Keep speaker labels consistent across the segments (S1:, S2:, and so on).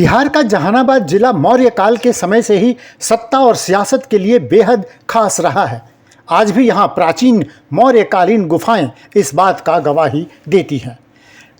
S1: बिहार का जहानाबाद जिला मौर्य काल के समय से ही सत्ता और सियासत के लिए बेहद खास रहा है। आज भी यहाँ प्राचीन मौर्यकालीन गुफाएं इस बात का गवाही देती हैं।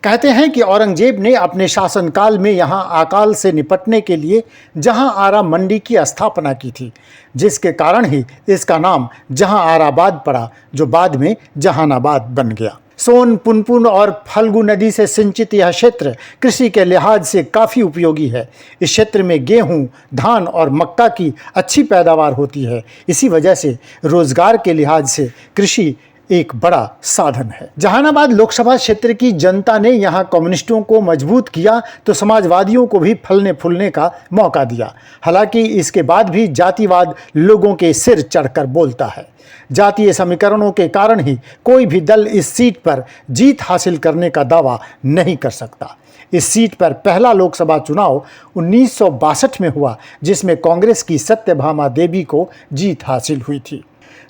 S1: कहते हैं कि औरंगजेब ने अपने शासनकाल में यहाँ अकाल से निपटने के लिए जहाँ आरा मंडी की स्थापना की थी, जिसके कारण ही इसका नाम जहाँ आराबाद पड़ा, जो बाद में जहानाबाद बन गया। सोन, पुनपुन और फल्गु नदी से सिंचित यह क्षेत्र कृषि के लिहाज से काफ़ी उपयोगी है। इस क्षेत्र में गेहूं, धान और मक्का की अच्छी पैदावार होती है। इसी वजह से रोजगार के लिहाज से कृषि एक बड़ा साधन है। जहानाबाद लोकसभा क्षेत्र की जनता ने यहाँ कम्युनिस्टों को मजबूत किया तो समाजवादियों को भी फलने फूलने का मौका दिया। हालांकि इसके बाद भी जातिवाद लोगों के सिर चढ़कर बोलता है। जातीय समीकरणों के कारण ही कोई भी दल इस सीट पर जीत हासिल करने का दावा नहीं कर सकता। इस सीट पर पहला लोकसभा चुनाव 1962 में हुआ, जिसमें कांग्रेस की सत्यभामा देवी को जीत हासिल हुई थी।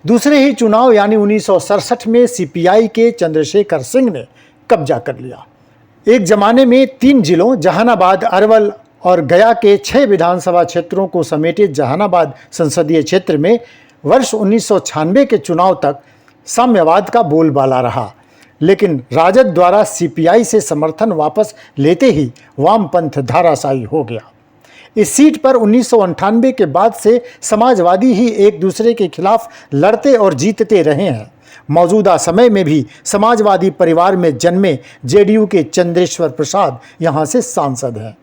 S1: दूसरे ही चुनाव यानी 1967 में सीपीआई के चंद्रशेखर सिंह ने कब्जा कर लिया। एक जमाने में 3 जिलों जहानाबाद, अरवल और गया के 6 विधानसभा क्षेत्रों को समेटे जहानाबाद संसदीय क्षेत्र में वर्ष 1996 के चुनाव तक साम्यवाद का बोलबाला रहा, लेकिन राजद द्वारा सीपीआई से समर्थन वापस लेते ही वामपंथ धाराशायी हो गया। इस सीट पर 1998 के बाद से समाजवादी ही एक दूसरे के खिलाफ लड़ते और जीतते रहे हैं। मौजूदा समय में भी समाजवादी परिवार में जन्मे जेडीयू के चंद्रेश्वर प्रसाद यहाँ से सांसद हैं।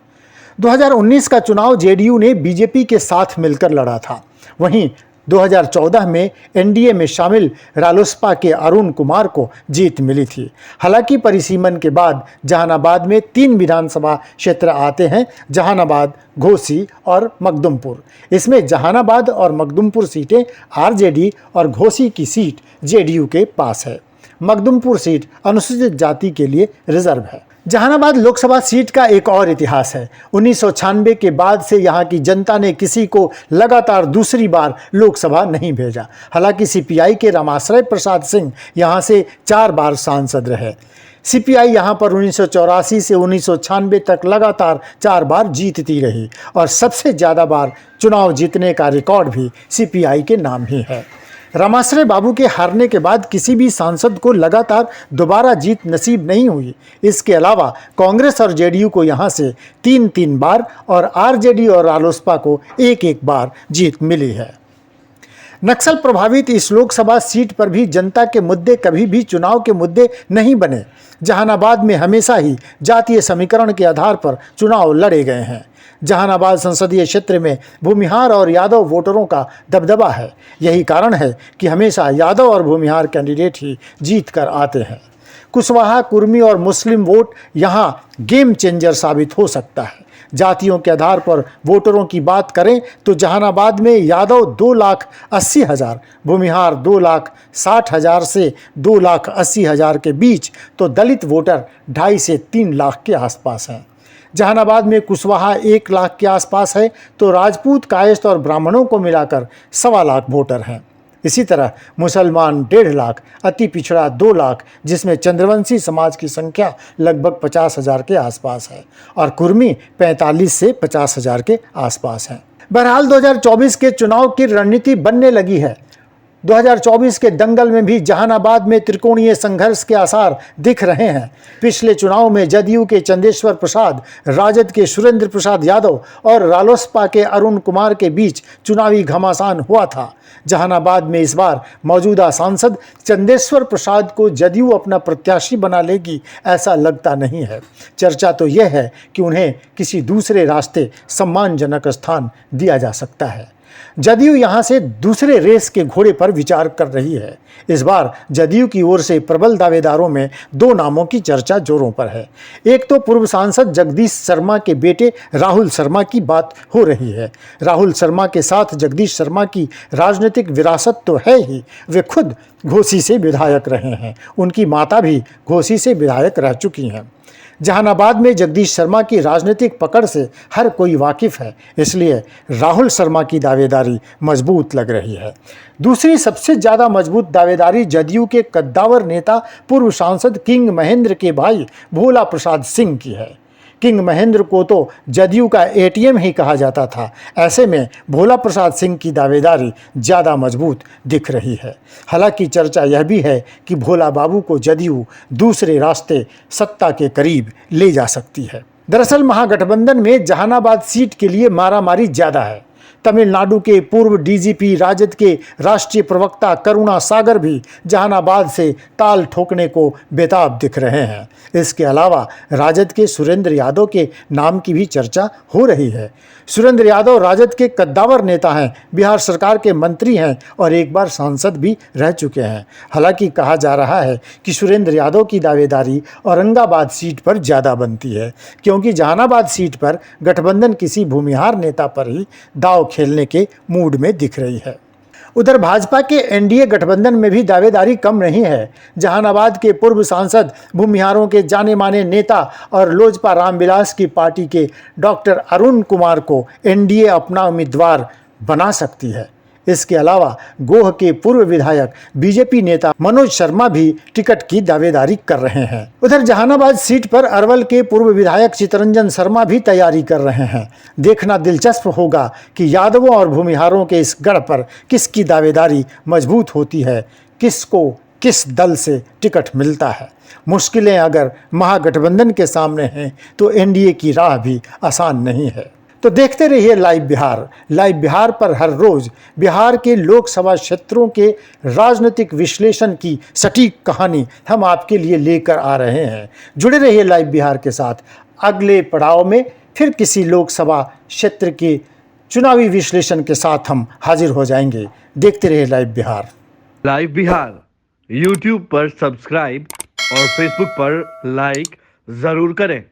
S1: 2019 का चुनाव जेडीयू ने बीजेपी के साथ मिलकर लड़ा था। वहीं 2014 में एनडीए में शामिल रालोसपा के अरुण कुमार को जीत मिली थी। हालांकि परिसीमन के बाद जहानाबाद में 3 विधानसभा क्षेत्र आते हैं, जहानाबाद, घोसी और मखदुमपुर। इसमें जहानाबाद और मखदुमपुर सीटें आरजेडी और घोसी की सीट जेडीयू के पास है। मखदुमपुर सीट अनुसूचित जाति के लिए रिजर्व है। जहानाबाद लोकसभा सीट का एक और इतिहास है। 1996 के बाद से यहाँ की जनता ने किसी को लगातार दूसरी बार लोकसभा नहीं भेजा। हालांकि सीपीआई के रामाश्रय प्रसाद सिंह यहाँ से 4 बार सांसद रहे। सीपीआई यहाँ पर 1984 से 1996 तक लगातार 4 बार जीतती रही और सबसे ज़्यादा बार चुनाव जीतने का रिकॉर्ड भी सीपीआई के नाम ही है। रामाश्रय बाबू के हारने के बाद किसी भी सांसद को लगातार दोबारा जीत नसीब नहीं हुई। इसके अलावा कांग्रेस और जेडीयू को यहाँ से 3 बार और आरजेडी और रालोसपा को 1 बार जीत मिली है। नक्सल प्रभावित इस लोकसभा सीट पर भी जनता के मुद्दे कभी भी चुनाव के मुद्दे नहीं बने। जहानाबाद में हमेशा ही जातीय समीकरण के आधार पर चुनाव लड़े गए हैं। जहानाबाद संसदीय क्षेत्र में भूमिहार और यादव वोटरों का दबदबा है। यही कारण है कि हमेशा यादव और भूमिहार कैंडिडेट ही जीत कर आते हैं। कुशवाहा, कुर्मी और मुस्लिम वोट यहाँ गेम चेंजर साबित हो सकता है। जातियों के आधार पर वोटरों की बात करें तो जहानाबाद में यादव 2,80,000, भूमिहार 2,60,000 से 2,80,000 के बीच, तो दलित वोटर 2.5 से 3 लाख के आसपास हैं। जहानाबाद में कुशवाहा 1 लाख के आसपास है, तो राजपूत, कायस्थ और ब्राह्मणों को मिलाकर 1.25 लाख वोटर हैं। इसी तरह मुसलमान 1.5 लाख, अति पिछड़ा 2 लाख, जिसमें चंद्रवंशी समाज की संख्या लगभग 50,000 के आसपास है और कुर्मी 45 से 50,000 के आसपास है। बहरहाल 2024 के चुनाव की रणनीति बनने लगी है। 2024 के दंगल में भी जहानाबाद में त्रिकोणीय संघर्ष के आसार दिख रहे हैं। पिछले चुनाव में जदयू के चंद्रेश्वर प्रसाद, राजद के सुरेंद्र प्रसाद यादव और रालोसपा के अरुण कुमार के बीच चुनावी घमासान हुआ था। जहानाबाद में इस बार मौजूदा सांसद चंद्रेश्वर प्रसाद को जदयू अपना प्रत्याशी बना लेगी, ऐसा लगता नहीं है। चर्चा तो यह है कि उन्हें किसी दूसरे रास्ते सम्मानजनक स्थान दिया जा सकता है। जदयू यहां से दूसरे रेस के घोड़े पर विचार कर रही है। इस बार जदयू की ओर से प्रबल दावेदारों में 2 नामों की चर्चा जोरों पर है। एक तो पूर्व सांसद जगदीश शर्मा के बेटे राहुल शर्मा की बात हो रही है। राहुल शर्मा के साथ जगदीश शर्मा की राजनीतिक विरासत तो है ही, वे खुद घोसी से विधायक रहे हैं। उनकी माता भी घोसी से विधायक रह चुकी हैं। जहानाबाद में जगदीश शर्मा की राजनीतिक पकड़ से हर कोई वाकिफ है, इसलिए राहुल शर्मा की दावेदारी मजबूत लग रही है। दूसरी सबसे ज़्यादा मजबूत दावेदारी जदयू के कद्दावर नेता पूर्व सांसद किंग महेंद्र के भाई भोला प्रसाद सिंह की है। किंग महेंद्र को तो जदयू का एटीएम ही कहा जाता था। ऐसे में भोला प्रसाद सिंह की दावेदारी ज़्यादा मजबूत दिख रही है। हालांकि चर्चा यह भी है कि भोला बाबू को जदयू दूसरे रास्ते सत्ता के करीब ले जा सकती है। दरअसल महागठबंधन में जहानाबाद सीट के लिए मारामारी ज़्यादा है। तमिलनाडु के पूर्व डीजीपी राजद के राष्ट्रीय प्रवक्ता करुणा सागर भी जहानाबाद से ताल ठोकने को बेताब दिख रहे हैं। इसके अलावा राजद के सुरेंद्र यादव के नाम की भी चर्चा हो रही है। सुरेंद्र यादव राजद के कद्दावर नेता हैं, बिहार सरकार के मंत्री हैं और एक बार सांसद भी रह चुके हैं। हालांकि कहा जा रहा है कि सुरेंद्र यादव की दावेदारी औरंगाबाद सीट पर ज़्यादा बनती है, क्योंकि जहानाबाद सीट पर गठबंधन किसी भूमिहार नेता पर ही दाव खेलने के मूड में दिख रही है। उधर भाजपा के एनडीए गठबंधन में भी दावेदारी कम नहीं है। जहानाबाद के पूर्व सांसद, भूमिहारों के जाने माने नेता और लोजपा रामविलास की पार्टी के डॉक्टर अरुण कुमार को एनडीए अपना उम्मीदवार बना सकती है। इसके अलावा गोह के पूर्व विधायक बीजेपी नेता मनोज शर्मा भी टिकट की दावेदारी कर रहे हैं। उधर जहानाबाद सीट पर अरवल के पूर्व विधायक चितरंजन शर्मा भी तैयारी कर रहे हैं। देखना दिलचस्प होगा कि यादवों और भूमिहारों के इस गढ़ पर किसकी दावेदारी मजबूत होती है, किसको किस दल से टिकट मिलता है। मुश्किलें अगर महागठबंधन के सामने हैं तो एनडीए की राह भी आसान नहीं है। तो देखते रहिए लाइव बिहार। लाइव बिहार पर हर रोज़ बिहार के लोकसभा क्षेत्रों के राजनीतिक विश्लेषण की सटीक कहानी हम आपके लिए लेकर आ रहे हैं। जुड़े रहिए लाइव बिहार के साथ। अगले पड़ाव में फिर किसी लोकसभा क्षेत्र के चुनावी विश्लेषण के साथ हम हाजिर हो जाएंगे। देखते रहिए live Bihar.
S2: Live Bihar YouTube पर सब्सक्राइब और फेसबुक पर लाइक ज़रूर करें।